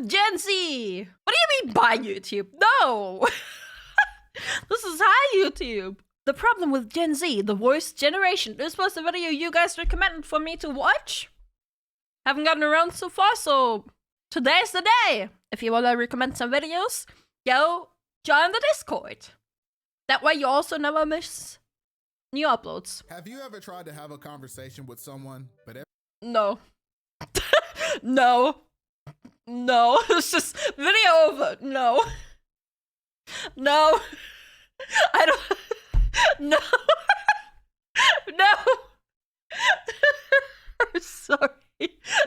with Gen Z? What do you mean by YouTube? No! This is high YouTube. The problem with Gen Z, the worst generation. This was the video you guys recommended for me to watch. Haven't gotten around so far, so today's the day. If you want to recommend some videos, go join the Discord. That way you also never miss new uploads. Have you ever tried to have a conversation with someone, but No. No. No. It's just video over. No. No. I don't. No. No. I'm sorry.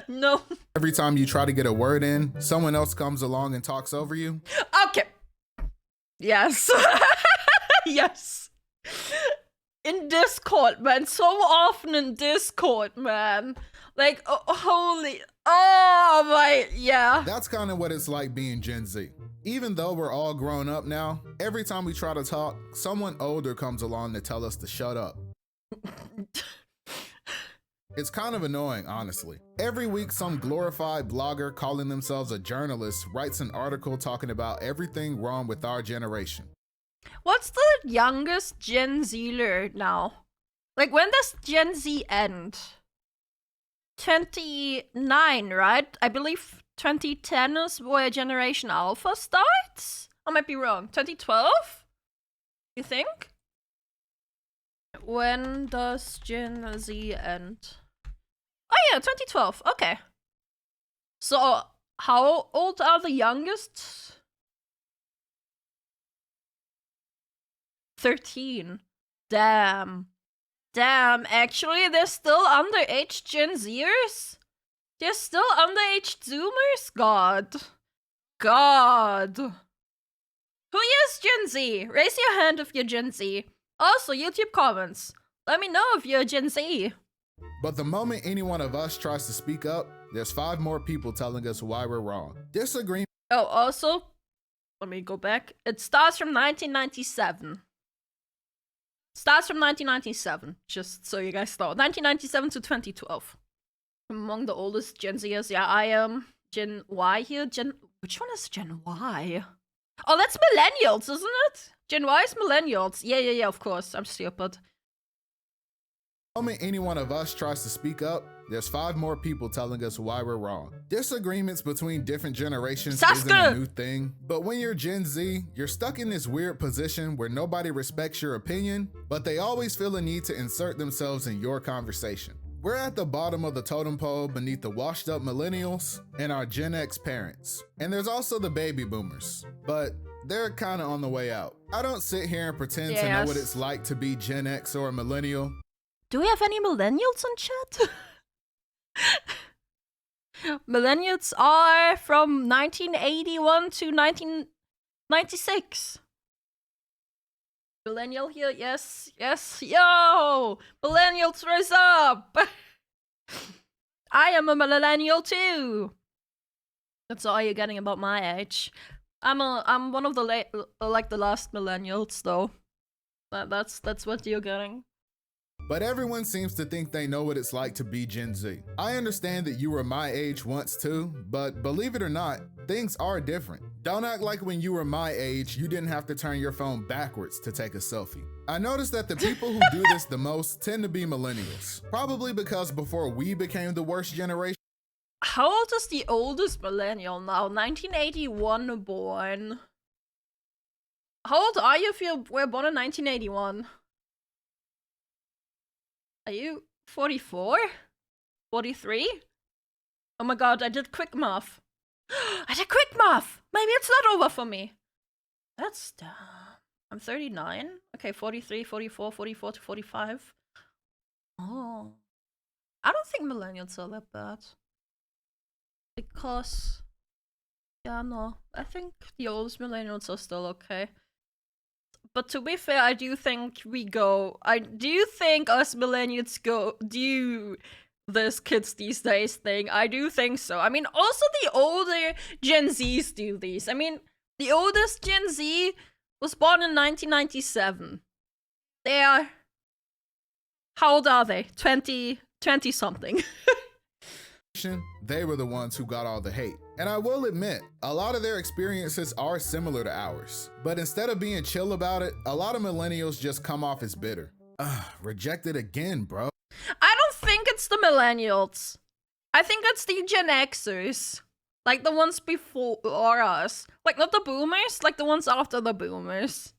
No. every time you try to get a word in, someone else comes along and talks over you? Okay. Yes. Yes. In Discord, man. So often in Discord, man. Like, oh, holy. Oh, my. Yeah. That's kind of what it's like being Gen Z. Even though we're all grown up now, every time we try to talk, someone older comes along to tell us to shut up. It's kind of annoying, honestly. Every week, some glorified blogger calling themselves a journalist writes an article talking about everything wrong with our generation. What's the youngest Gen Zer now? Like, when does Gen Z end? 29, right? I believe 2010 is where Generation Alpha starts? I might be wrong. 2012? You think? When does Gen Z end? Oh yeah, 2012. Okay. So, how old are the youngest? 13. Damn. Damn, actually, they're still underage Gen Zers? They're still underage Zoomers? God. God. Who is Gen Z? Raise your hand if you're Gen Z. Also, YouTube comments. Let me know if you're Gen Z. But the moment any one of us tries to speak up, there's 5 more people telling us why we're wrong. Disagreement. Oh, also, let me go back. It starts from 1997. Starts from 1997, just so you guys know. 1997 to 2012. Among the oldest Gen Zers, yeah, I am Gen Y here. Which one is Gen Y? Oh, that's millennials, isn't it? Gen Y is millennials. Yeah, of course. I'm stupid. The moment any one of us tries to speak up, there's 5 more people telling us why we're wrong. Disagreements between different generations isn't a new thing, but when you're Gen Z, you're stuck in this weird position where nobody respects your opinion, but they always feel a need to insert themselves in your conversation. We're at the bottom of the totem pole beneath the washed up millennials and our Gen X parents. And there's also the baby boomers, but they're kind of on the way out. I don't sit here and pretend to know what it's like to be Gen X or a millennial. Do we have any millennials in chat? Millennials are from 1981 to 1996. Millennial here, yes, yo! Millennials, rise up! I am a millennial too! That's all you're getting about my age. I'm one of the the last millennials though. That's what you're getting. But everyone seems to think they know what it's like to be Gen Z. I understand that you were my age once too, but believe it or not, things are different. Don't act like when you were my age, you didn't have to turn your phone backwards to take a selfie. I noticed that the people who do this the most tend to be millennials. Probably because before we became the worst generation. How old is the oldest millennial now? 1981 born. How old are you if you were born in 1981? Are you 44? 43? Oh my god, I did quick math. I did quick math! Maybe it's not over for me. That's dumb. I'm 39. Okay, 43, 44, 44 to 45. Oh. I don't think millennials are that bad. Because... yeah, no. I think the oldest millennials are still okay. But to be fair, I do think I do think us millennials do this kids these days thing. I do think so. I mean, also the older Gen Zs do these. I mean, the oldest Gen Z was born in 1997. They are... how old are they? 20 something. They were the ones who got all the hate. And I will admit, a lot of their experiences are similar to ours. But instead of being chill about it, a lot of millennials just come off as bitter. Rejected again, bro. I don't think it's the millennials. I think it's the Gen Xers. Like the ones before us. Like not the boomers, like the ones after the boomers.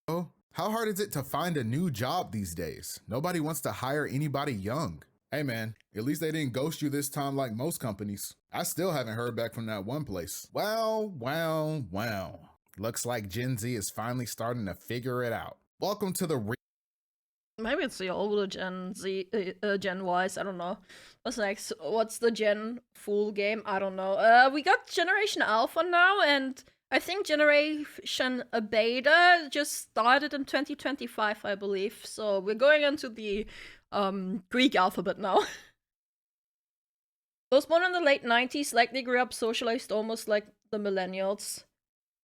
Oh, how hard is it to find a new job these days? Nobody wants to hire anybody young. Hey man, at least they didn't ghost you this time like most companies. I still haven't heard back from that one place. Wow. Looks like Gen Z is finally starting to figure it out. Welcome to the Maybe it's the older Gen Z, Gen Ys, I don't know. What's next? What's the Gen full game? I don't know. We got Generation Alpha now, and I think Generation Beta just started in 2025, I believe. So we're going into the Greek alphabet now. Those born in the late 90s likely grew up socialized almost like the millennials.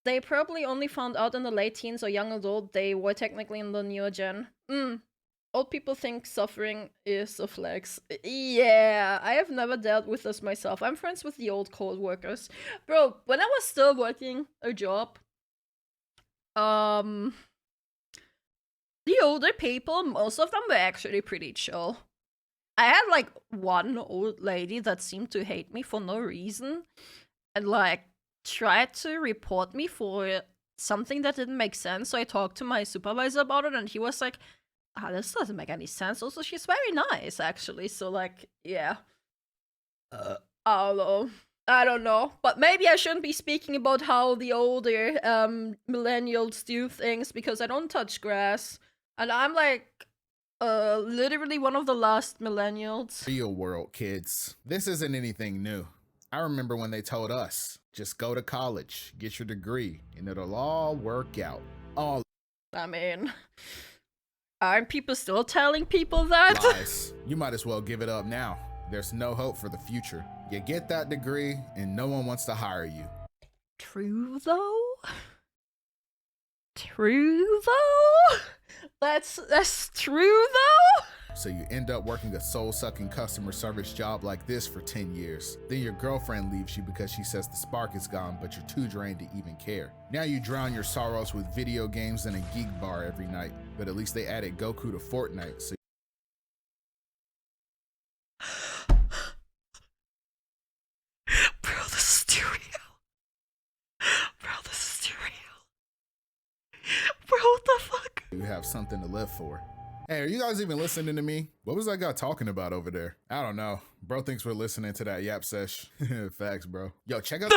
They probably only found out in the late teens or young adult they were technically in the newer gen. Old people think suffering is a flex. Yeah, I have never dealt with this myself. I'm friends with the old cold workers. Bro, when I was still working a job, the older people, most of them were actually pretty chill. I had like one old lady that seemed to hate me for no reason and like tried to report me for something that didn't make sense. So I talked to my supervisor about it and he was like, this doesn't make any sense. Also, she's very nice, actually. So, like, yeah. I don't know. But maybe I shouldn't be speaking about how the older millennials do things because I don't touch grass. And I'm, like, literally one of the last millennials. Real world, kids. This isn't anything new. I remember when they told us, just go to college, get your degree, and it'll all work out. I mean... Aren't people still telling people that? Lies. You might as well give it up now. There's no hope for the future. You get that degree and no one wants to hire you. True though? True though? That's true though? So you end up working a soul-sucking customer service job like this for 10 years. Then your girlfriend leaves you because she says the spark is gone, but you're too drained to even care. Now you drown your sorrows with video games and a geek bar every night, but at least they added Goku to Fortnite, so Bro, this is too real. Bro, this is too real. Bro, what the fuck? you have something to live for. Hey, are you guys even listening to me? What was that guy talking about over there? I don't know. Bro thinks we're listening to that yap sesh. Facts, bro. Yo, check out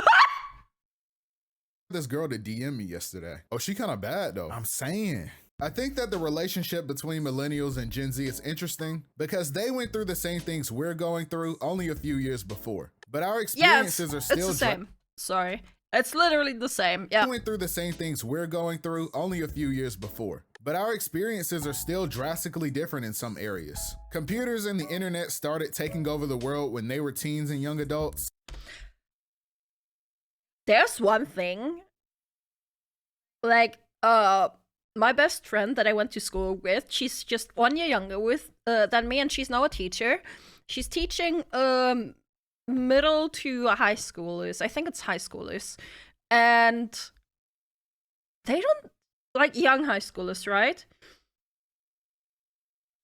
this girl that DM'd me yesterday. Oh, she kind of bad though. I'm saying. I think that the relationship between millennials and Gen Z is interesting because they went through the same things we're going through only a few years before. But our experiences are still it's the same. Sorry. It's literally the same. Yeah. We went through the same things we're going through only a few years before. But our experiences are still drastically different in some areas. Computers and the internet started taking over the world when they were teens and young adults. There's one thing. Like, my best friend that I went to school with, she's just 1 year younger than me, and she's now a teacher. She's teaching middle to high schoolers. I think it's high schoolers. And they don't like young high schoolers, right?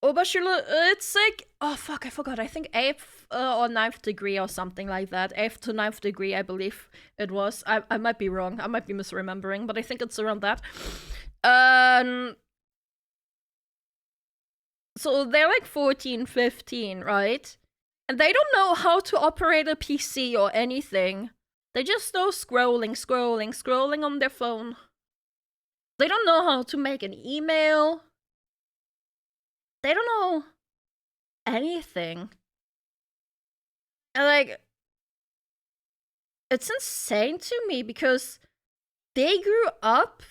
Oberschule, it's like, oh fuck, I forgot. I think 8th or 9th degree or something like that. 8th to 9th degree, I believe it was. I might be wrong. I might be misremembering, but I think it's around that. So they're like 14, 15, right? And they don't know how to operate a PC or anything. They just know scrolling on their phone. They don't know how to make an email. They don't know anything. And like, it's insane to me because they grew up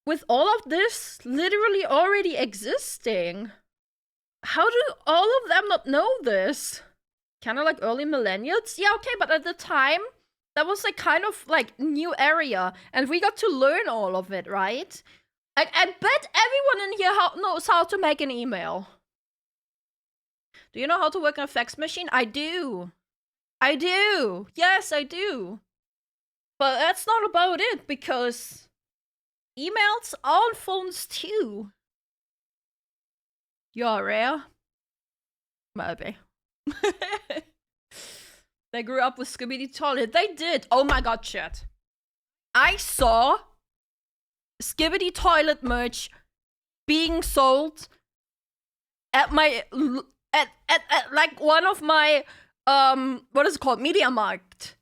with all of this literally already existing. How do all of them not know this? Kind of like early millennials? Yeah, okay, but at the time, that was like kind of like new area, and we got to learn all of it, right? I bet everyone in here knows how to make an email. Do you know how to work on a fax machine? I do. I do. Yes, I do. But that's not about it, because emails are on phones too. You're rare. Maybe. They grew up with Skibidi Toilet. They did. Oh my god, chat. I saw Skibidi Toilet merch being sold at my at like one of my what is it called? MediaMarkt.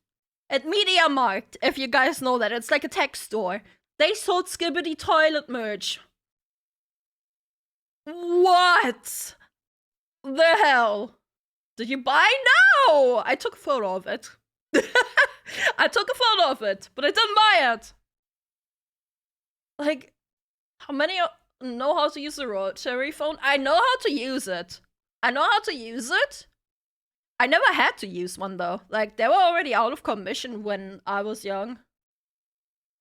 At MediaMarkt, if you guys know that. It's like a tech store. They sold Skibidi Toilet merch. What the hell? Did you buy? No! I took a photo of it. I took a photo of it, but I didn't buy it. Like, how many know how to use a rotary phone? I know how to use it. I know how to use it. I never had to use one though. Like, they were already out of commission when I was young.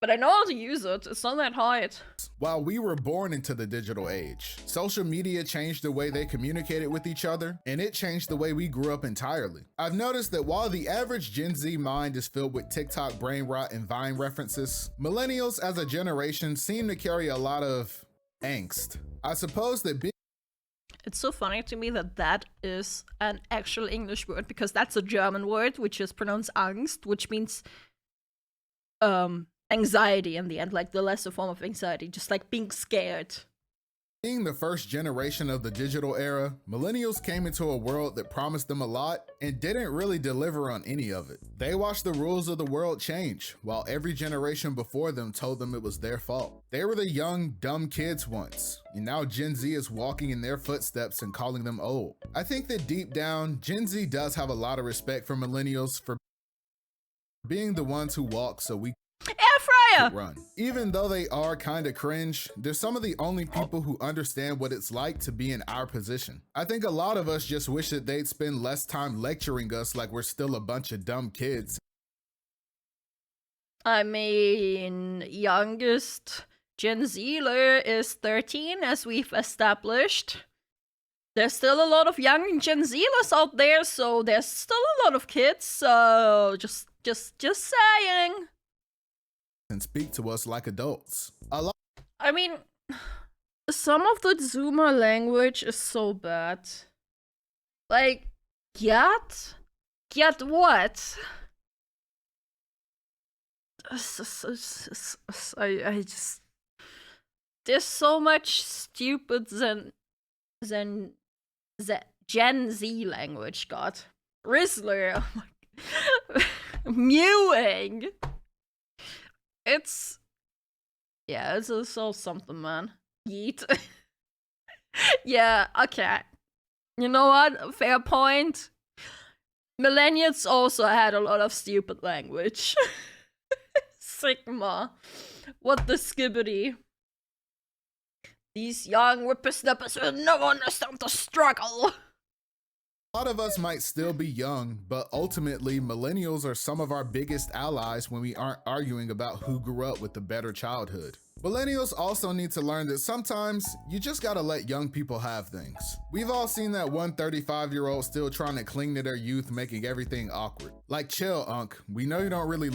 But I know how to use it. It's not that hard. While we were born into the digital age, social media changed the way they communicated with each other, and it changed the way we grew up entirely. I've noticed that while the average Gen Z mind is filled with TikTok brain rot and Vine references, millennials as a generation seem to carry a lot of angst. I suppose that it's so funny to me that that is an actual English word, because that's a German word which is pronounced Angst, which means anxiety in the end, like the lesser form of anxiety, just like being scared. Being the first generation of the digital era, millennials came into a world that promised them a lot and didn't really deliver on any of it. They watched the rules of the world change, while every generation before them told them it was their fault. They were the young, dumb kids once, and now Gen Z is walking in their footsteps and calling them old. I think that deep down, Gen Z does have a lot of respect for millennials for being the ones who walk so we Air fryer! Run. Even though they are kind of cringe, they're some of the only people who understand what it's like to be in our position. I think a lot of us just wish that they'd spend less time lecturing us like we're still a bunch of dumb kids. I mean, youngest Gen Zer is 13, as we've established. There's still a lot of young Gen Zers out there, so there's still a lot of kids, so just saying. And speak to us like adults. I mean, some of the Zoomer language is so bad. Like, Gyat? Gyat what? I just... There's so much stupid Gen Z language, God. Rizzler, oh my... Mewing! It's so something, man. Yeet. Yeah, okay. You know what? Fair point. Millennials also had a lot of stupid language. Sigma. What the skibbity. These young whippersnappers will never understand the struggle. A lot of us might still be young, but ultimately, millennials are some of our biggest allies when we aren't arguing about who grew up with the better childhood. Millennials also need to learn that sometimes you just gotta let young people have things. We've all seen that one 35-year-old still trying to cling to their youth, making everything awkward. Like, chill, Unc. We know you don't really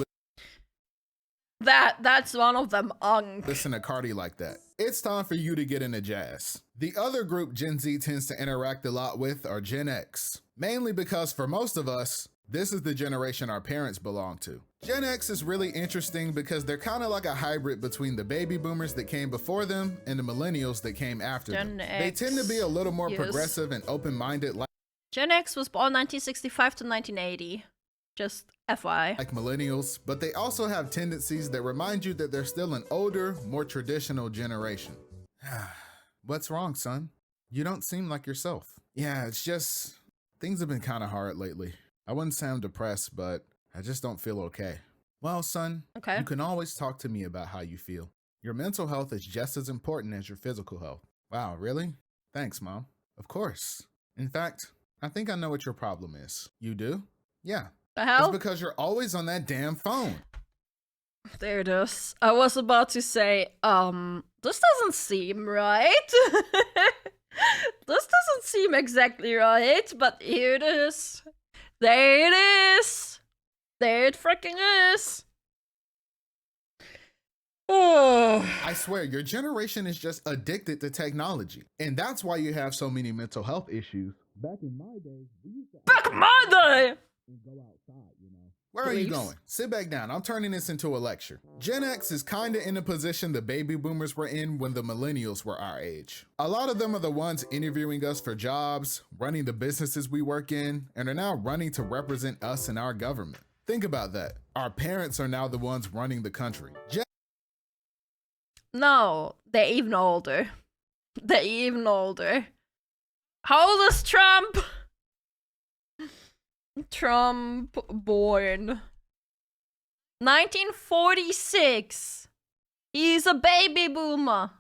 That's one of them, Unc. Listen to Cardi like that. It's time for you to get into jazz. The other group Gen Z tends to interact a lot with are Gen X, mainly because for most of us, this is the generation our parents belong to. Gen X is really interesting because they're kind of like a hybrid between the baby boomers that came before them and the millennials that came after them. They tend to be a little more progressive and open-minded. Gen X was born 1965 to 1980. Just FYI. Like millennials, but they also have tendencies that remind you that they're still an older, more traditional generation. What's wrong, son? You don't seem like yourself. Yeah, it's just, things have been kind of hard lately. I wouldn't say I'm depressed, but I just don't feel okay. Well, son, you can always talk to me about how you feel. Your mental health is just as important as your physical health. Wow, really? Thanks, Mom. Of course. In fact, I think I know what your problem is. You do? Yeah. The hell? It's because you're always on that damn phone. There it is. I was about to say, this doesn't seem right. This doesn't seem exactly right, but here it is. There it is. There it freaking is. Oh. I swear, your generation is just addicted to technology. And that's why you have so many mental health issues. Back in my day, we used to Back in my day! And go outside, you know. Where are you going? Sit back down. I'm turning this into a lecture. Gen X is kinda in the position the baby boomers were in when the millennials were our age. A lot of them are the ones interviewing us for jobs, running the businesses we work in, and are now running to represent us in our government. Think about that. Our parents are now the ones running the country. No, they're even older. They're even older. How old is Trump? Trump born 1946. He's a baby boomer.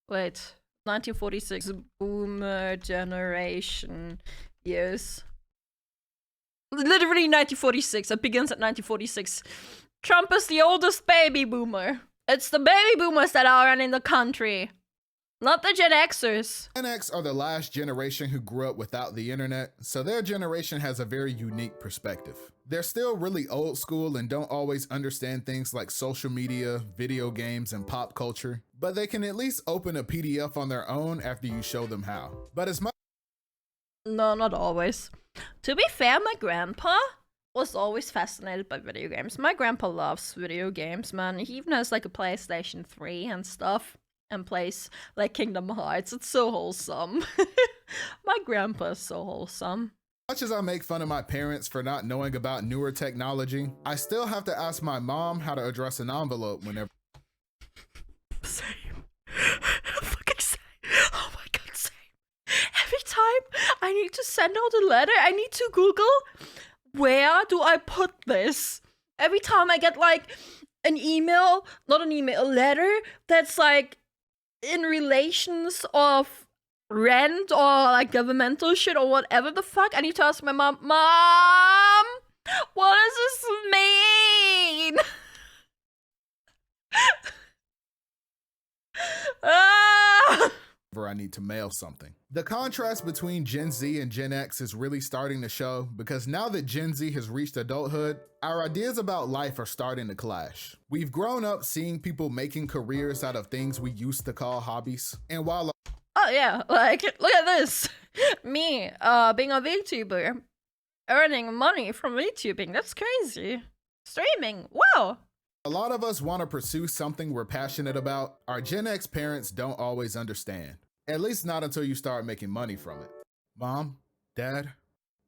Wait, 1946 boomer generation years. Literally 1946. It begins at 1946. Trump is the oldest baby boomer. It's the baby boomers that are running the country, not the Gen Xers. Gen X are the last generation who grew up without the internet, so their generation has a very unique perspective. They're still really old school and don't always understand things like social media, video games, and pop culture, but they can at least open a PDF on their own after you show them how. But as much— No, not always. To be fair, my grandpa was always fascinated by video games. My grandpa loves video games, man. He even has like a PlayStation 3 and stuff, and plays like Kingdom Hearts. It's so wholesome. My grandpa is so wholesome. As much as I make fun of my parents for not knowing about newer technology, I still have to ask my mom how to address an envelope whenever— Same. Fucking same. Oh my god, same. Every time I need to send out a letter, I need to Google, where do I put this? Every time I get like an email, not an email, a letter that's like in relations of rent or like governmental shit or whatever the fuck, I need to ask my mom, Mom, what does this mean? Ah! I need to mail something. The contrast between Gen Z and Gen X is really starting to show, because now that Gen Z has reached adulthood, our ideas about life are starting to clash. We've grown up seeing people making careers out of things we used to call hobbies, and while— Oh yeah, like, look at this. Me, being a VTuber, earning money from VTubing, that's crazy. Streaming, wow. a lot of us want to pursue something we're passionate about, our Gen X parents don't always understand. At least not until you start making money from it. Mom, Dad,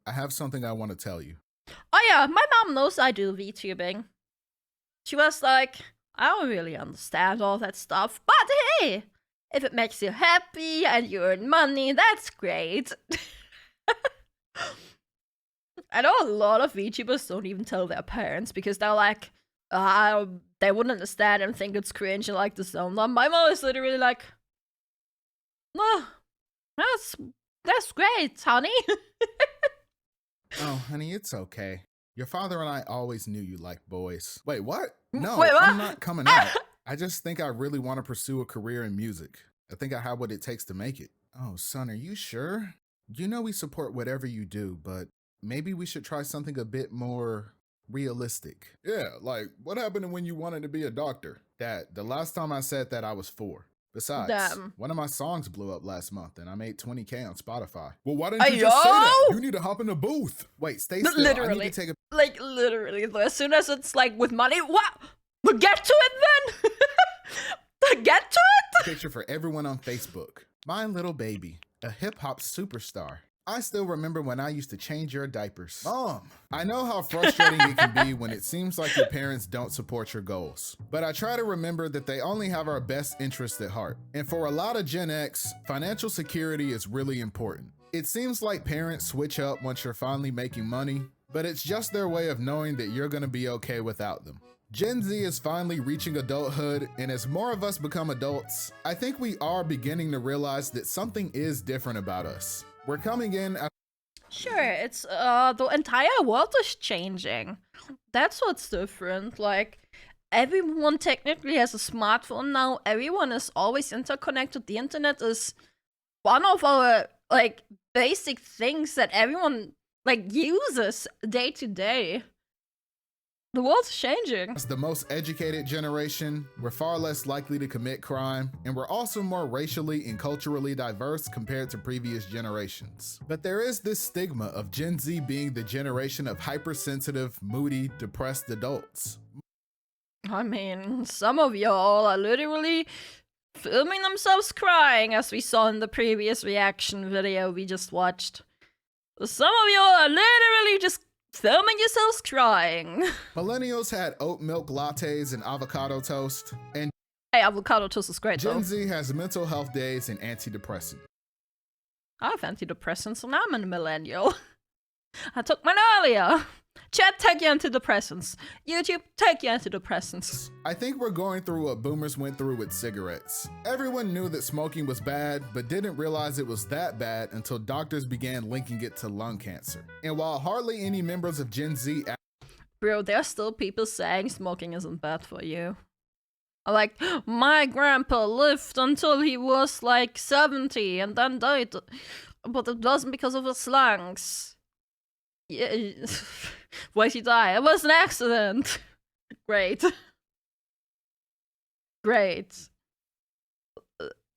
I have something I want to tell you. Oh yeah, my mom knows I do VTubing. She was like, I don't really understand all that stuff, but hey, if it makes you happy and you earn money, that's great. I know a lot of VTubers don't even tell their parents because they're like, they wouldn't understand and think it's cringe and like this. My mom is literally like, no, that's great, honey. Oh, honey, it's okay. Your father and I always knew you liked boys. Wait, what? No, Wait, what? I'm not coming out. I just think I really want to pursue a career in music. I think I have what it takes to make it. Oh, son, are you sure? You know we support whatever you do, but maybe we should try something a bit more realistic. Yeah, like what happened when you wanted to be a doctor? Dad, the last time I said that I was 4. Besides, Damn. one of my songs blew up last month and I made $20K on Spotify. Well, why didn't you just say Ayo! that? You need to hop in the booth. Wait, stay still. I Literally. need to take a Like, literally, as soon as it's like with money, what? We'll get to it then? Get to it? picture for everyone on Facebook. My little baby, a hip-hop superstar. I still remember when I used to change your diapers. Mom, I know how frustrating it can be when it seems like your parents don't support your goals. But I try to remember that they only have our best interests at heart. And for a lot of Gen X, financial security is really important. It seems like parents switch up once you're finally making money, but it's just their way of knowing that you're gonna be okay without them. Gen Z is finally reaching adulthood, and as more of us become adults, I think we are beginning to realize that something is different about us. We're coming in at— Sure, it's the entire world is changing. That's what's different. Like, everyone technically has a smartphone now. Everyone is always interconnected. The internet is one of our like basic things that everyone like uses day to day. The world's changing. As the most educated generation, we're far less likely to commit crime, and we're also more racially and culturally diverse compared to previous generations. But there is this stigma of Gen Z being the generation of hypersensitive, moody, depressed adults. I mean, some of y'all are literally filming themselves crying, as we saw in the previous reaction video we just watched. Some of y'all are literally just filming yourselves crying. Millennials had oat milk lattes and avocado toast, and hey, avocado toast is great Gen though. Z has mental health days and antidepressants. I have antidepressants and I'm a millennial. I took mine earlier. Chat, take your antidepressants. YouTube, take your antidepressants. I think we're going through what boomers went through with cigarettes. Everyone knew that smoking was bad, but didn't realize it was that bad until doctors began linking it to lung cancer. And while hardly any members of Gen Z... Bro, there's still people saying smoking isn't bad for you. Like, my grandpa lived until he was like 70 and then died. But it wasn't because of his lungs. Yeah. Why'd he die? It was an accident. Great. Great.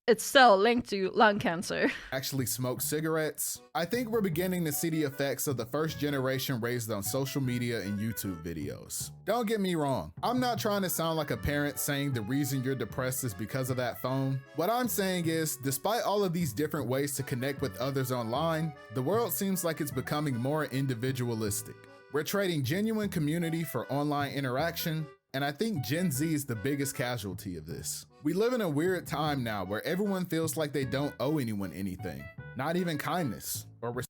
It's still linked to lung cancer. Actually smoke cigarettes. I think we're beginning to see the effects of the first generation raised on social media and YouTube videos. Don't get me wrong, I'm not trying to sound like a parent saying the reason you're depressed is because of that phone. What I'm saying is, despite all of these different ways to connect with others online, the world seems like it's becoming more individualistic. We're trading genuine community for online interaction, and I think Gen Z is the biggest casualty of this. We live in a weird time now where everyone feels like they don't owe anyone anything, not even kindness or respect.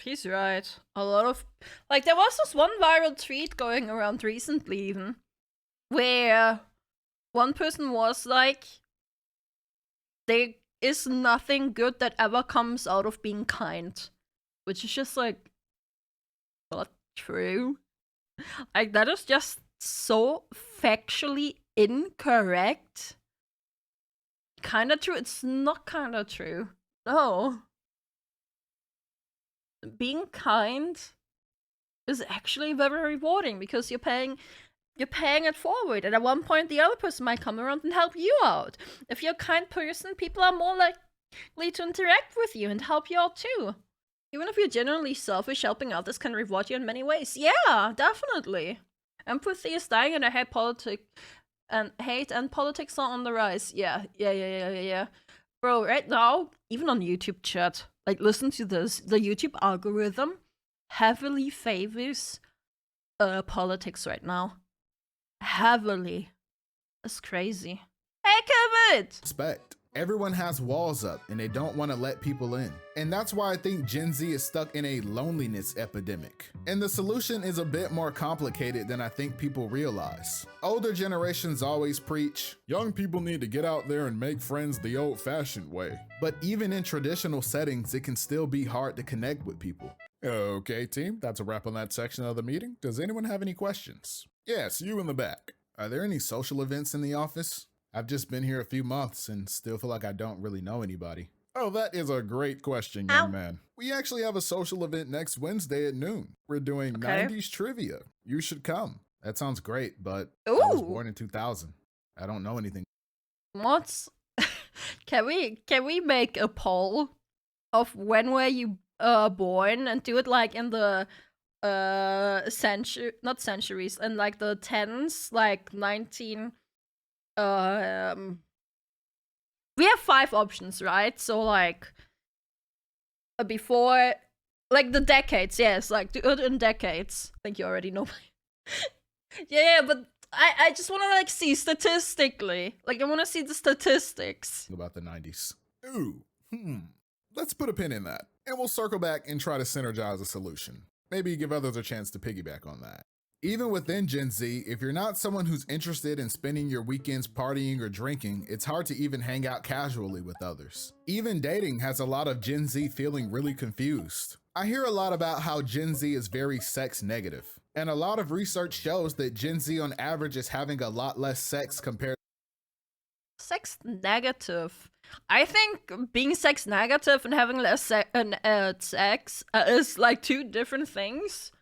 He's right. A lot of... Like, there was this one viral tweet going around recently even, where one person was like, there is nothing good that ever comes out of being kind. Which is just like, not true. Like, that is just so factually incorrect. Kinda true. It's not kinda true. No. Being kind is actually very rewarding because you're paying it forward, and at one point the other person might come around and help you out. If you're a kind person, people are more likely to interact with you and help you out too. Even if you're genuinely selfish, helping others can reward you in many ways. Yeah, definitely. Empathy is dying, and I hate politics are on the rise. Yeah. Bro, right now, even on YouTube chat, like, listen to this. The YouTube algorithm heavily favors politics right now. Heavily. That's crazy. Hey, COVID! Respect. Everyone has walls up and they don't want to let people in. And that's why I think Gen Z is stuck in a loneliness epidemic. And the solution is a bit more complicated than I think people realize. Older generations always preach, young people need to get out there and make friends the old-fashioned way. But even in traditional settings, it can still be hard to connect with people. Okay, team, that's a wrap on that section of the meeting. Does anyone have any questions? Yes, you in the back. Are there any social events in the office? I've just been here a few months and still feel like I don't really know anybody. Oh, that is a great question, young man. We actually have a social event next Wednesday at noon. We're doing 90s trivia. You should come. That sounds great, but I was born in 2000. I don't know anything. What's... Can we make a poll of when were you born and do it like in the not centuries, and like the tens, like 19... we have 5 options, right? So like before, like the decades, yes, like do it in decades. I think you already know. Yeah, but I just want to like see statistically, like I want to see the statistics about the 90s. Ooh, let's put a pin in that, and we'll circle back and try to synergize a solution. Maybe give others a chance to piggyback on that. Even within Gen Z, if you're not someone who's interested in spending your weekends partying or drinking, it's hard to even hang out casually with others. Even dating has a lot of Gen Z feeling really confused. I hear a lot about how Gen Z is very sex negative, and a lot of research shows that Gen Z on average is having a lot less sex compared Sex negative. I think being sex negative and having less sex is like two different things.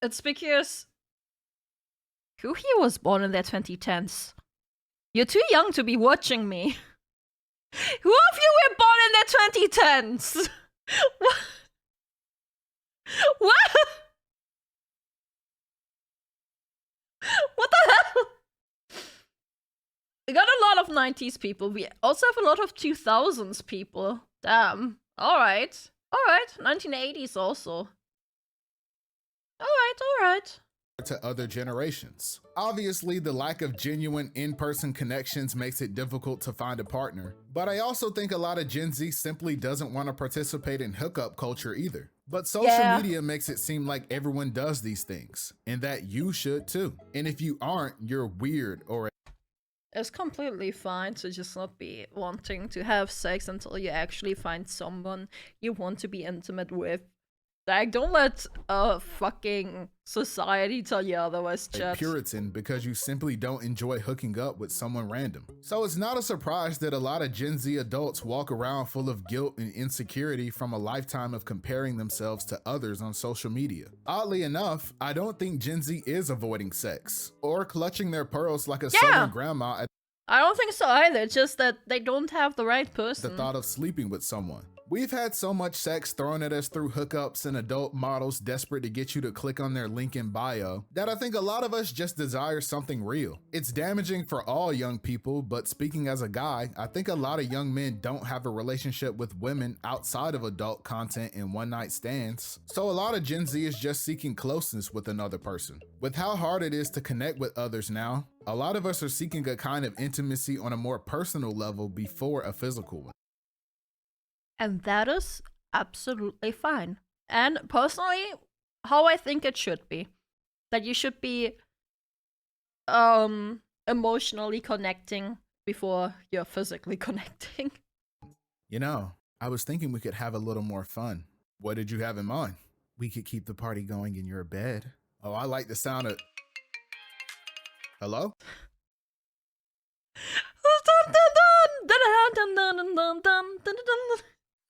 It's because who here was born in the 2010s? You're too young to be watching me. Who of you were born in the 2010s? What? What? What the hell? We got a lot of 90s people. We also have a lot of 2000s people. Damn. Alright. Alright. 1980s also. Alright. To other generations. Obviously, the lack of genuine in-person connections makes it difficult to find a partner, but I also think a lot of Gen Z simply doesn't want to participate in hookup culture either. But social media makes it seem like everyone does these things, and that you should too. And if you aren't, you're weird or it's completely fine to just not be wanting to have sex until you actually find someone you want to be intimate with. Like, don't let fucking society tell you otherwise, chat. Puritan because you simply don't enjoy hooking up with someone random. So it's not a surprise that a lot of Gen Z adults walk around full of guilt and insecurity from a lifetime of comparing themselves to others on social media. Oddly enough, I don't think Gen Z is avoiding sex or clutching their pearls like a southern grandma at I don't think so either. It's just that they don't have the right person. the thought of sleeping with someone. We've had so much sex thrown at us through hookups and adult models desperate to get you to click on their link in bio that I think a lot of us just desire something real. It's damaging for all young people, but speaking as a guy, I think a lot of young men don't have a relationship with women outside of adult content and one-night stands. So a lot of Gen Z is just seeking closeness with another person. With how hard it is to connect with others now, a lot of us are seeking a kind of intimacy on a more personal level before a physical one. And that is absolutely fine. And personally, how I think it should be. That you should be emotionally connecting before you're physically connecting. You know, I was thinking we could have a little more fun. What did you have in mind? We could keep the party going in your bed. Oh, I like the sound of... Hello?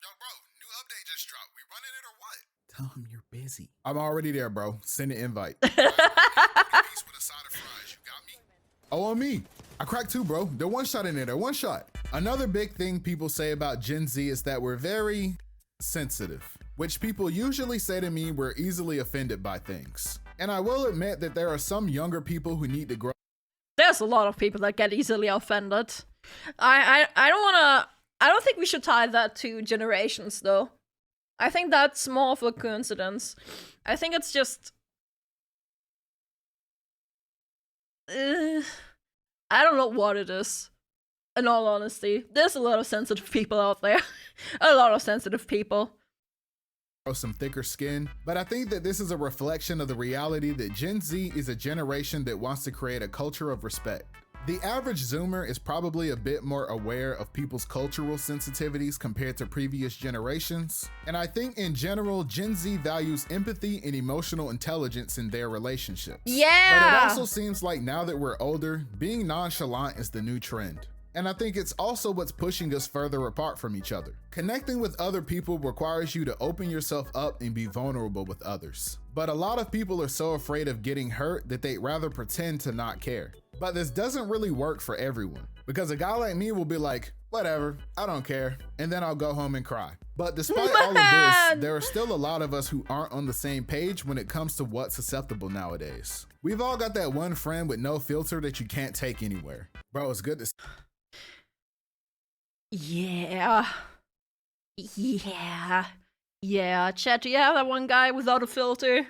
Yo, bro, new update just dropped. We running it or what? Tell him you're busy. I'm already there, bro. Send an invite. Piece with a side of fries. You got me? Oh, on me. I cracked two, bro. They're one shot in there. They're one shot. Another big thing people say about Gen Z is that we're very sensitive, which people usually say to me we're easily offended by things. And I will admit that there are some younger people who need to grow. There's a lot of people that get easily offended. I don't think we should tie that to generations, though. I think that's more of a coincidence. I think it's just... I don't know what it is. In all honesty, there's a lot of sensitive people out there. A lot of sensitive people. Some thicker skin, but I think that this is a reflection of the reality that Gen Z is a generation that wants to create a culture of respect. The average Zoomer is probably a bit more aware of people's cultural sensitivities compared to previous generations, and I think in general, Gen Z values empathy and emotional intelligence in their relationships. Yeah! But it also seems like now that we're older, being nonchalant is the new trend. And I think it's also what's pushing us further apart from each other. Connecting with other people requires you to open yourself up and be vulnerable with others. But a lot of people are so afraid of getting hurt that they'd rather pretend to not care. But this doesn't really work for everyone, because a guy like me will be like, whatever, I don't care, and then I'll go home and cry. But despite all of this, there are still a lot of us who aren't on the same page when it comes to what's acceptable nowadays. We've all got that one friend with no filter that you can't take anywhere. Bro, it's good to Yeah, chat, do you have that one guy without a filter?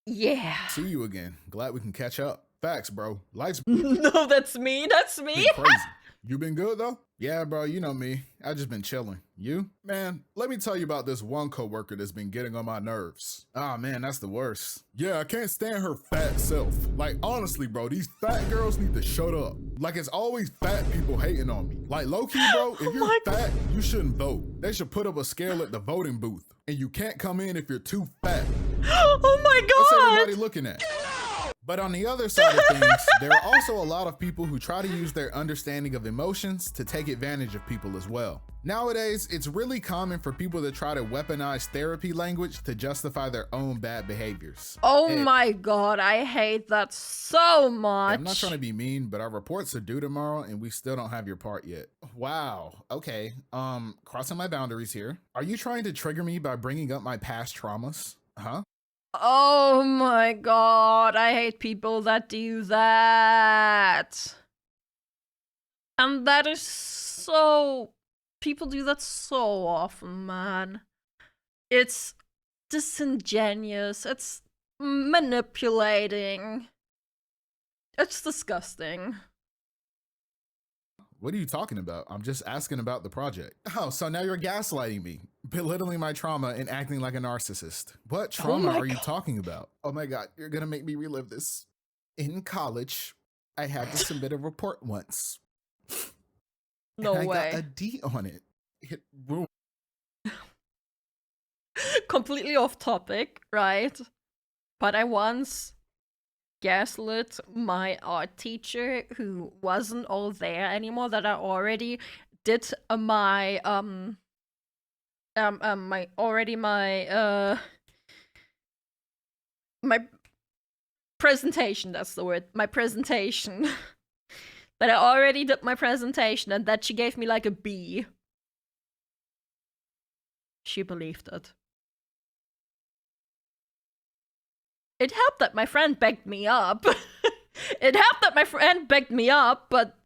Yeah. see you again. Glad we can catch up. Facts, bro. Life's No, that's me, been crazy. You been good though? Yeah, bro, you know me. I just been chilling. You? Man, let me tell you about this one coworker that's been getting on my nerves. Ah, man, that's the worst. Yeah, I can't stand her fat self. Like, honestly, bro, these fat girls need to shut up. Like, it's always fat people hating on me. Like, low-key, bro, if you're fat, you shouldn't vote. They should put up a scale at the voting booth. And you can't come in if you're too fat. Oh my god! What's everybody looking at? But on the other side of things, there are also a lot of people who try to use their understanding of emotions to take advantage of people as well. Nowadays, it's really common for people to try to weaponize therapy language to justify their own bad behaviors. Oh my god, I hate that so much. I'm not trying to be mean, but our reports are due tomorrow and we still don't have your part yet. Wow, okay. Crossing my boundaries here. Are you trying to trigger me by bringing up my past traumas? Huh? Oh my god, I hate people that do that. And that is so... People do that so often, man. It's disingenuous. It's manipulating. It's disgusting. What are you talking about? I'm just asking about the project. Oh, so now you're gaslighting me, belittling my trauma and acting like a narcissist. What trauma are you talking about? Oh my god, you're gonna make me relive this. In college, I had to submit a report once. No and way. I got a D on it. It ruined. Completely off topic, right? But I once gaslit my art teacher who wasn't all there anymore, that I already did my presentation, that's the word. My presentation. That I already did my presentation and that she gave me like a B. She believed it. It helped that my friend backed me up. It helped that my friend backed me up, but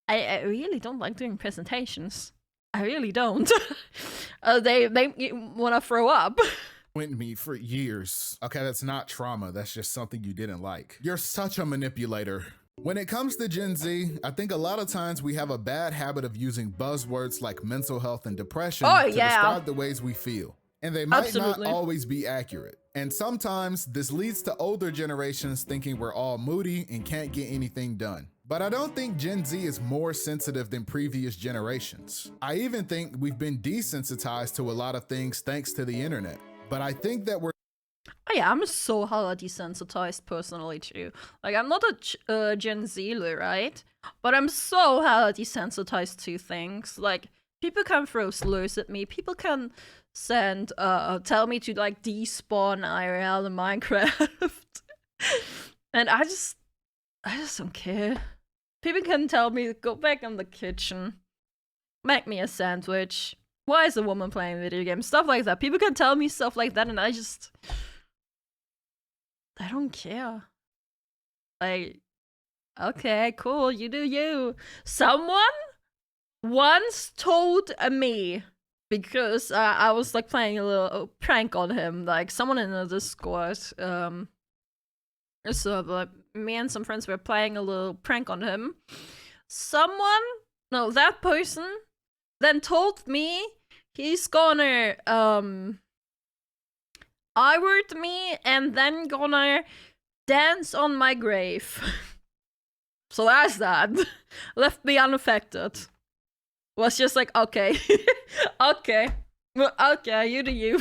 I really don't like doing presentations. I really don't. They make me want to throw up. Went me for years. Okay, that's not trauma. That's just something you didn't like. You're such a manipulator. When it comes to Gen Z, I think a lot of times we have a bad habit of using buzzwords like mental health and depression to describe the ways we feel. And they might not always be accurate. And sometimes this leads to older generations thinking we're all moody and can't get anything done. But I don't think Gen Z is more sensitive than previous generations. I even think we've been desensitized to a lot of things thanks to the internet. But I think that we're... Oh yeah, I'm so hella desensitized personally too. Like, I'm not a Gen Zer, right? But I'm so hella desensitized to things. Like, people can throw slurs at me. People can send, tell me to like despawn IRL in Minecraft. And I just don't care. People can tell me to go back in the kitchen, make me a sandwich. Why is a woman playing video games? Stuff like that. People can tell me stuff like that and I don't care. Like, okay, cool, you do you. Someone once told me, because I was like playing a little prank on him, like someone in the Discord, so like, me and some friends were playing a little prank on him. That person then told me he's gonna I-word me and then gonna dance on my grave. So that's that. Left me unaffected. Was just like, okay. Okay, you do you.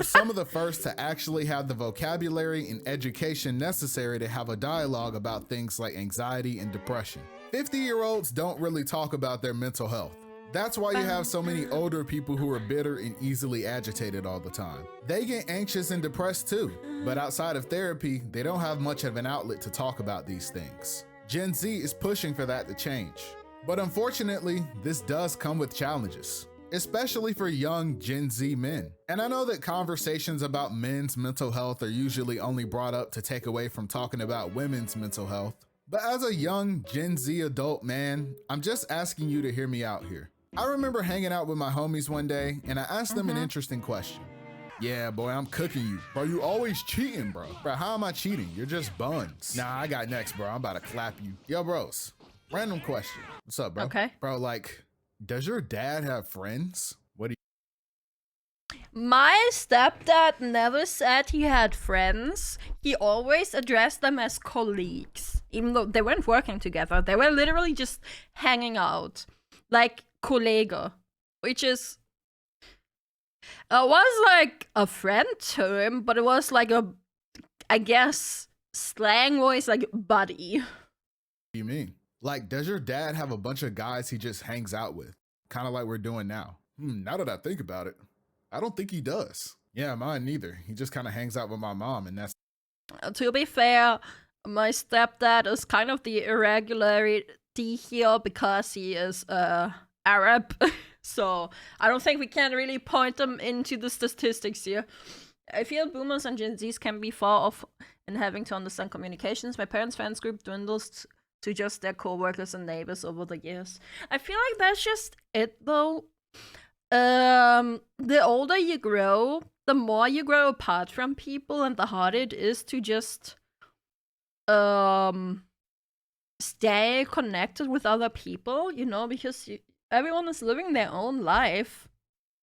Some of the first to actually have the vocabulary and education necessary to have a dialogue about things like anxiety and depression. 50-year-olds don't really talk about their mental health. That's why you have so many older people who are bitter and easily agitated all the time. They get anxious and depressed too, but outside of therapy, they don't have much of an outlet to talk about these things. Gen Z is pushing for that to change. But unfortunately, this does come with challenges, especially for young Gen Z men. And I know that conversations about men's mental health are usually only brought up to take away from talking about women's mental health. But as a young Gen Z adult man, I'm just asking you to hear me out here. I remember hanging out with my homies one day and I asked them an interesting question. Yeah, boy, I'm cooking you. Bro, you always cheating, bro. Bro, how am I cheating? You're just buns. Nah, I got next, bro. I'm about to clap you. Yo, bros, random question. What's up, bro? Okay. Bro, like, does your dad have friends? What do you... My stepdad never said he had friends. He always addressed them as colleagues. Even though they weren't working together. They were literally just hanging out. Like, Kollege. Which is... was like a friend term, but it was like a I guess, slang voice, like, buddy. What do you mean? Like, does your dad have a bunch of guys he just hangs out with? Kind of like we're doing now. Now that I think about it, I don't think he does. Yeah, mine neither. He just kind of hangs out with my mom, and that's... To be fair, my stepdad is kind of the irregularity here because he is Arab. So I don't think we can really point them into the statistics here. I feel boomers and Gen Zs can be far off in having to understand communications. My parents' friends group dwindles to just their co-workers and neighbors over the years. I feel like that's just it, though. The older you grow, the more you grow apart from people, and the harder it is to just stay connected with other people, you know, because everyone is living their own life.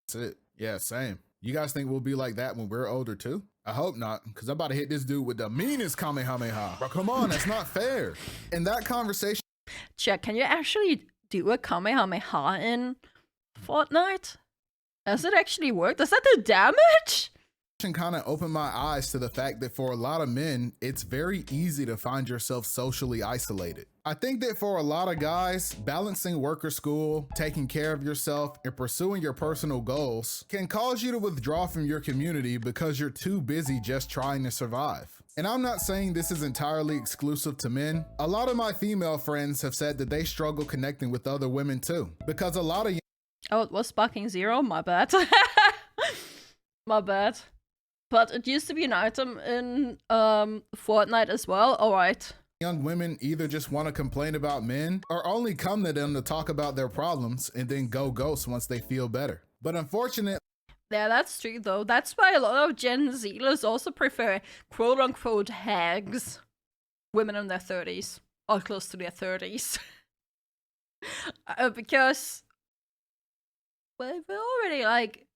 That's it. Yeah, same. You guys think we'll be like that when we're older too? I hope not, because I'm about to hit this dude with the meanest Kamehameha. Bro, come on, that's not fair. In that conversation... Check, can you actually do a Kamehameha in Fortnite? Does it actually work? Does that do damage? Kind of opened my eyes to the fact that for a lot of men, it's very easy to find yourself socially isolated. I think that for a lot of guys, balancing work or school, taking care of yourself, and pursuing your personal goals can cause you to withdraw from your community because you're too busy just trying to survive. And I'm not saying this is entirely exclusive to men. A lot of my female friends have said that they struggle connecting with other women too, because a lot of... Oh, it was sparking 0? My bad. My bad. But it used to be an item in Fortnite as well. Alright. Young women either just want to complain about men or only come to them to talk about their problems and then go ghost once they feel better. But unfortunately... Yeah, that's true though. That's why a lot of Gen Zers also prefer quote-unquote hags. Women in their 30s. Or close to their 30s. Because... well, we're already, like...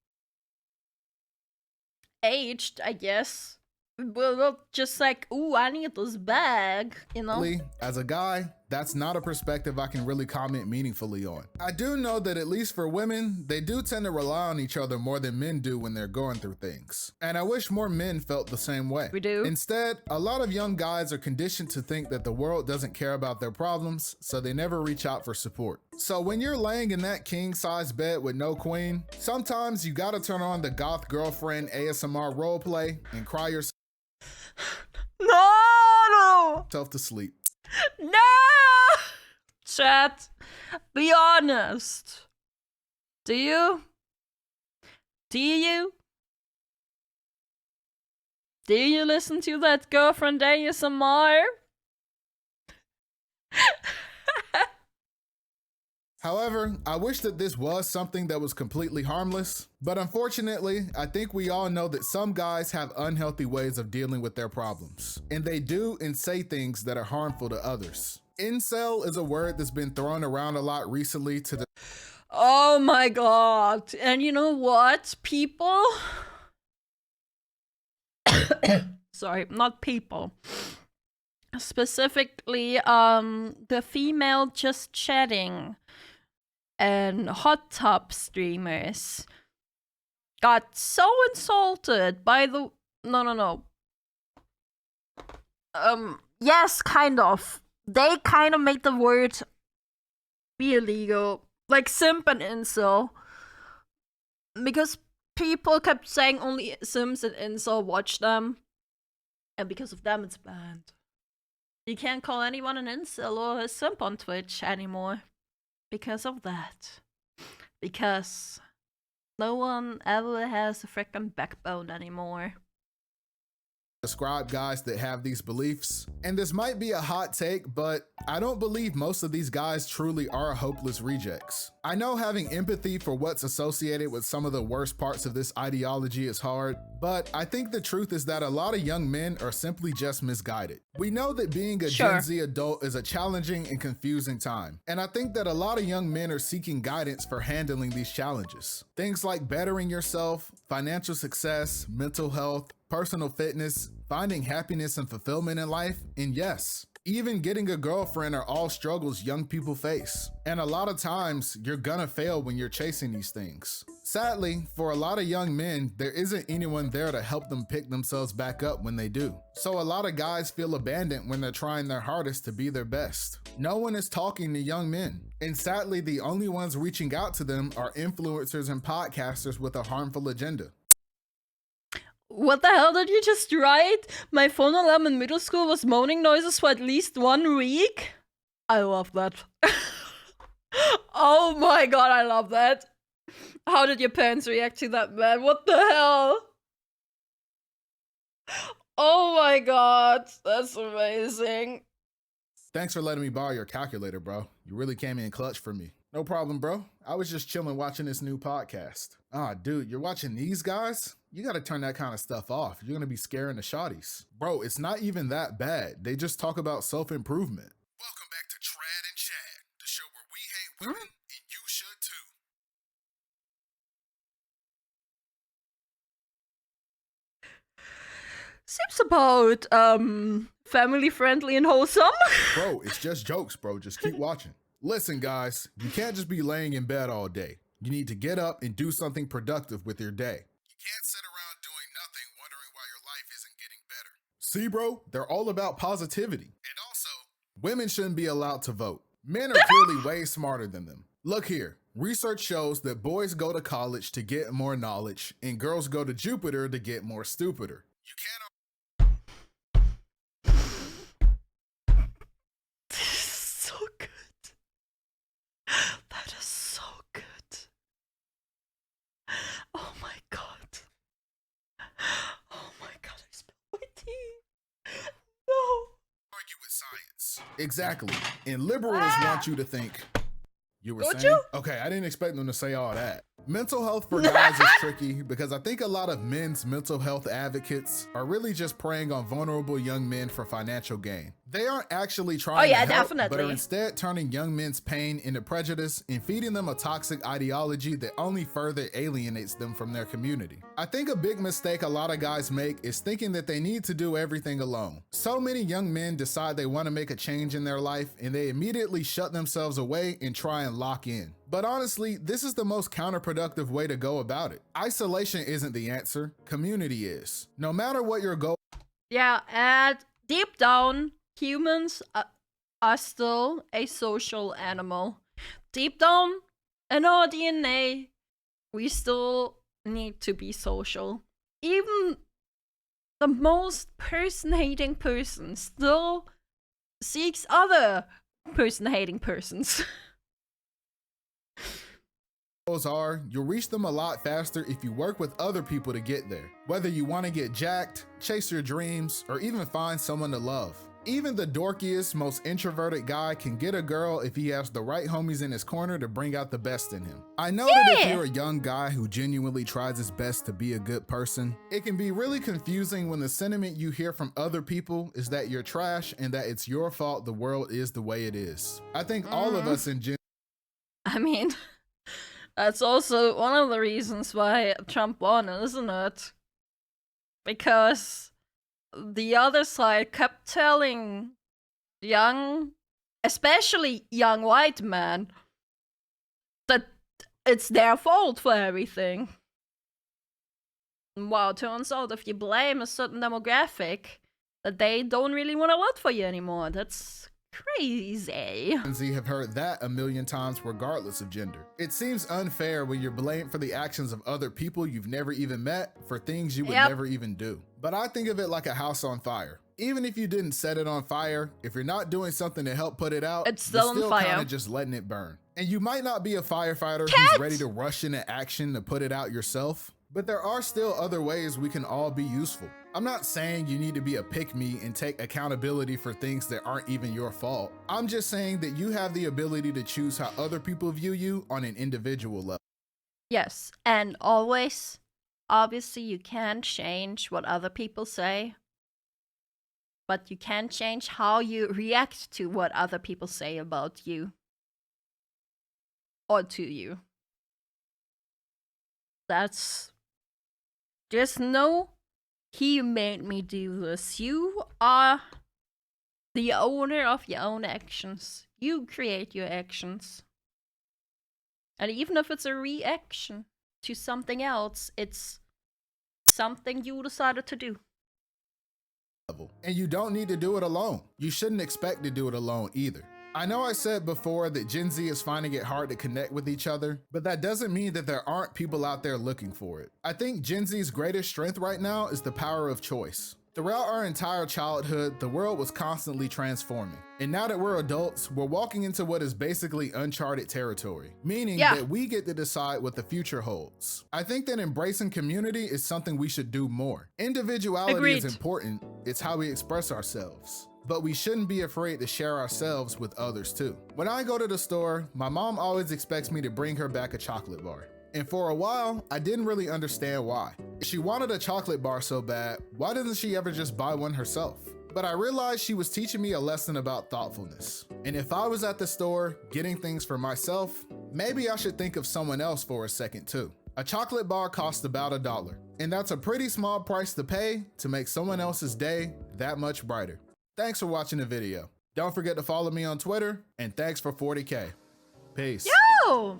aged, I guess. We're just like, ooh, I need this bag, you know? As a guy, that's not a perspective I can really comment meaningfully on. I do know that at least for women, they do tend to rely on each other more than men do when they're going through things. And I wish more men felt the same way. We do. Instead, a lot of young guys are conditioned to think that the world doesn't care about their problems, so they never reach out for support. So when you're laying in that king-size bed with no queen, sometimes you gotta turn on the goth girlfriend ASMR roleplay and cry yourself No! to sleep. No! Chat, be honest. Do you? Do you? Do you listen to that girlfriend ASMR? However, I wish that this was something that was completely harmless, but unfortunately, I think we all know that some guys have unhealthy ways of dealing with their problems, and they do and say things that are harmful to others. Incel is a word that's been thrown around a lot recently to the... Oh my god. And you know what, people? Sorry, not people. Specifically, the female just chatting and hot tub streamers got so insulted by the... No. Yes, kind of. They kind of made the word be illegal. Like simp and incel. Because people kept saying only Sims and incel watch them. And because of them, it's banned. You can't call anyone an incel or a simp on Twitch anymore. Because of that. Because no one ever has a freaking backbone anymore. Describe guys that have these beliefs. And this might be a hot take, but I don't believe most of these guys truly are hopeless rejects. I know having empathy for what's associated with some of the worst parts of this ideology is hard, but I think the truth is that a lot of young men are simply just misguided. We know that being a Gen Z adult is a challenging and confusing time, and I think that a lot of young men are seeking guidance for handling these challenges. Things like bettering yourself, financial success, mental health, personal fitness, finding happiness and fulfillment in life, and yes, even getting a girlfriend are all struggles young people face. And a lot of times, you're gonna fail when you're chasing these things. Sadly, for a lot of young men, there isn't anyone there to help them pick themselves back up when they do. So a lot of guys feel abandoned when they're trying their hardest to be their best. No one is talking to young men. And sadly, the only ones reaching out to them are influencers and podcasters with a harmful agenda. What the hell did you just write? My phone alarm in middle school was moaning noises for at least 1 week? I love that. Oh my god, I love that. How did your parents react to that, man? What the hell? Oh my god, that's amazing. Thanks for letting me borrow your calculator, bro. You really came in clutch for me. No problem, bro. I was just chilling watching this new podcast. Ah, dude, you're watching these guys? You gotta turn that kind of stuff off. You're gonna be scaring the shotties. Bro, it's not even that bad. They just talk about self-improvement. Welcome back to Trad and Chad, the show where we hate women and you should too. Seems about, family friendly and wholesome. Bro, it's just jokes, bro. Just keep watching. Listen, guys, you can't just be laying in bed all day. You need to get up and do something productive with your day. You can't sit around doing nothing wondering why your life isn't getting better. See, bro, they're all about positivity. And also, women shouldn't be allowed to vote. Men are clearly way smarter than them. Look here, research shows that boys go to college to get more knowledge and girls go to Jupiter to get more stupider. You can't. So good. That is so good. Oh my god. Oh my god, I spilled my tea. No. Argue with science. Exactly. And liberals want you to think. You were Would saying? you? Okay, I didn't expect them to say all that. Mental health for guys is tricky because I think a lot of men's mental health advocates are really just preying on vulnerable young men for financial gain. They aren't actually trying to help, definitely. but are instead turning young men's pain into prejudice and feeding them a toxic ideology that only further alienates them from their community. I think a big mistake a lot of guys make is thinking that they need to do everything alone. So many young men decide they want to make a change in their life and they immediately shut themselves away and try and lock in. But honestly, this is the most counterproductive way to go about it. Isolation isn't the answer, community is. No matter what your goal. Yeah, and deep down, humans are still a social animal. Deep down in our DNA, we still need to be social. Even the most person-hating person still seeks other person-hating persons. Are, you'll reach them a lot faster if you work with other people to get there. Whether you want to get jacked, chase your dreams, or even find someone to love. Even the dorkiest, most introverted guy can get a girl if he has the right homies in his corner to bring out the best in him. I know that if you're a young guy who genuinely tries his best to be a good person, it can be really confusing when the sentiment you hear from other people is that you're trash and that it's your fault the world is the way it is. I think all of us in I mean, that's also one of the reasons why Trump won, isn't it? Because the other side kept telling young, especially young white men, that it's their fault for everything. Wow, turns out if you blame a certain demographic, that they don't really want to vote for you anymore. That's crazy. Have heard that a million times regardless of gender. It seems unfair when you're blamed for the actions of other people you've never even met for things you would never even do. But I think of it like a house on fire. Even if you didn't set it on fire, if you're not doing something to help put it out, it's still on fire. Kind of just letting it burn. And you might not be a firefighter who's ready to rush into action to put it out yourself, but there are still other ways we can all be useful. I'm not saying you need to be a pick-me and take accountability for things that aren't even your fault. I'm just saying that you have the ability to choose how other people view you on an individual level. Yes, and always, obviously you can't change what other people say, but you can change how you react to what other people say about you. Or to you. That's... Just know he made me do this. You are the owner of your own actions. You create your actions. And even if it's a reaction to something else, it's something you decided to do. And you don't need to do it alone. You shouldn't expect to do it alone either. I know I said before that Gen Z is finding it hard to connect with each other, but that doesn't mean that there aren't people out there looking for it. I think Gen Z's greatest strength right now is the power of choice. Throughout our entire childhood, the world was constantly transforming. And now that we're adults, we're walking into what is basically uncharted territory, meaning that we get to decide what the future holds. I think that embracing community is something we should do more. Individuality is important, it's how we express ourselves. But we shouldn't be afraid to share ourselves with others too. When I go to the store, my mom always expects me to bring her back a chocolate bar. And for a while, I didn't really understand why. If she wanted a chocolate bar so bad, why doesn't she ever just buy one herself? But I realized she was teaching me a lesson about thoughtfulness. And if I was at the store getting things for myself, maybe I should think of someone else for a second too. A chocolate bar costs about $1, and that's a pretty small price to pay to make someone else's day that much brighter. Thanks for watching the video. Don't forget to follow me on Twitter, and thanks for 40K. Peace. Yo!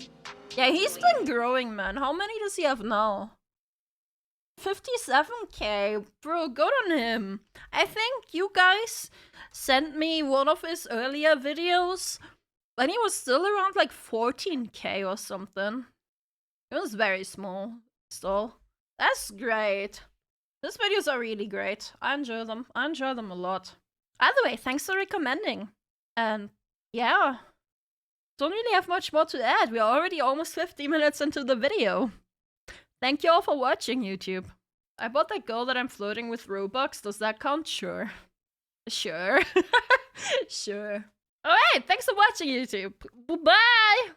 Yeah, he's been growing, man. How many does he have now? 57K. Bro, good on him. I think you guys sent me one of his earlier videos when he was still around like 14K or something. It was very small still. That's great. His videos are really great. I enjoy them. I enjoy them a lot. Either way, thanks for recommending. And yeah, don't really have much more to add. We're already almost 50 minutes into the video. Thank you all for watching, YouTube. I bought that girl that I'm flirting with Robux. Does that count? Sure. Sure. Sure. Alright, thanks for watching, YouTube. Bye!